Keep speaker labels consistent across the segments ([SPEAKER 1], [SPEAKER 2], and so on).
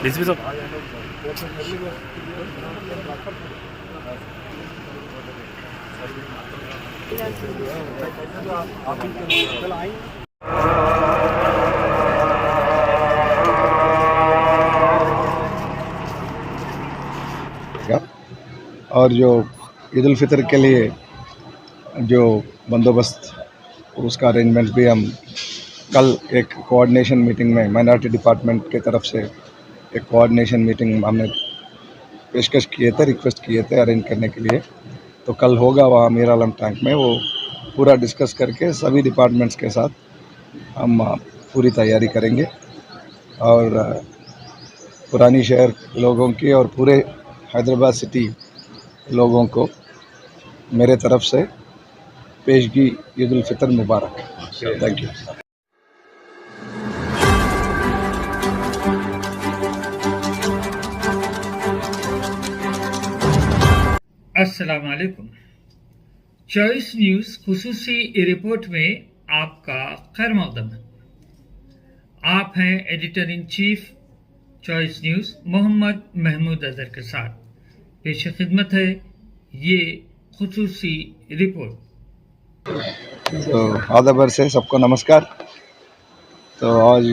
[SPEAKER 1] DCP साहब
[SPEAKER 2] और जो ईद उल फितर के लिए जो बंदोबस्त उसका अरेंजमेंट भी हम कल एक कोऑर्डिनेशन मीटिंग में माइनॉरिटी डिपार्टमेंट के तरफ से एक कोऑर्डिनेशन मीटिंग हमने पेशकश किए थे, रिक्वेस्ट किए थे अरेंज करने के लिए। तो कल होगा वहाँ मीर आलम टैंक में, वो पूरा डिस्कस करके सभी डिपार्टमेंट्स के साथ हम पूरी तैयारी करेंगे और पुरानी शहर लोगों की और पूरे हैदराबाद सिटी लोगों को मेरे तरफ से पेशगी ईद उल फितर मुबारक। Thank you.
[SPEAKER 3] अस्सलाम वालेकुम। चॉइस न्यूज़ खुसूसी रिपोर्ट में आपका खैर मकदम है। आप हैं editor in chief Choice News Mohammad Mahmood Azhar के साथ। पेश खिदमत है ये खुसूसी रिपोर्ट।
[SPEAKER 2] तो आदाबर से सबको नमस्कार। तो आज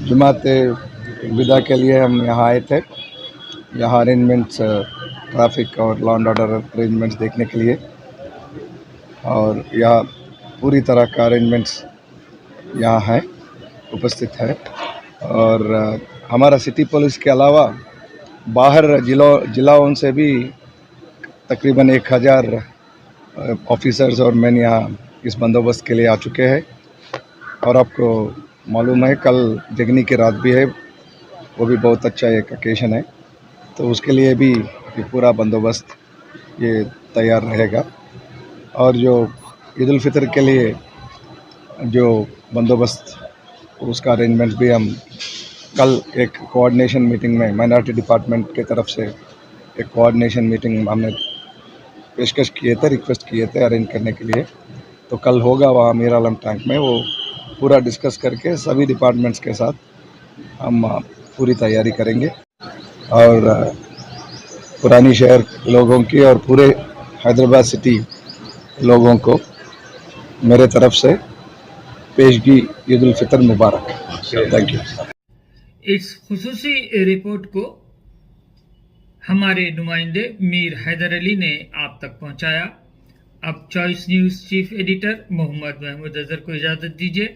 [SPEAKER 2] जुमात विदा के लिए हम यहाँ आए थे, यहाँ अरेंजमेंट्स ट्रैफिक और लॉ एंड ऑर्डर अरेंजमेंट्स देखने के लिए, और यहाँ पूरी तरह का अरेंजमेंट्स यहाँ है, उपस्थित है। और हमारा सिटी पुलिस के अलावा बाहर जिलाओं से भी तकरीबन 1000 ऑफिसर्स और मैन यहाँ इस बंदोबस्त के लिए आ चुके हैं। और आपको मालूम है कल जगनी की रात भी है, वो भी बहुत अच्छा एक ओकेशन है, तो उसके लिए भी ये पूरा बंदोबस्त ये तैयार रहेगा। और जो ईद उल फितर के लिए जो बंदोबस्त उसका अरेंजमेंट भी हम कल एक कोऑर्डिनेशन मीटिंग में माइनॉरिटी डिपार्टमेंट के तरफ से एक कोऑर्डिनेशन मीटिंग हमने पेशकश किए थे, रिक्वेस्ट किए थे अरेंज करने के लिए। तो कल होगा वहाँ मीर आलम टैंक में, वो पूरा डिस्कस करके सभी डिपार्टमेंट्स के साथ हम पूरी तैयारी करेंगे और पुरानी शहर लोगों की और पूरे हैदराबाद सिटी लोगों को मेरे तरफ से पेशगी ईद उल फितर मुबारक। Thank you.
[SPEAKER 3] इस खुसूसी रिपोर्ट को हमारे नुमाइंदे मीर हैदर अली ने आप तक पहुंचाया। अब Choice News chief editor Mohammad Mahmood Azhar को इजाज़त दीजिए।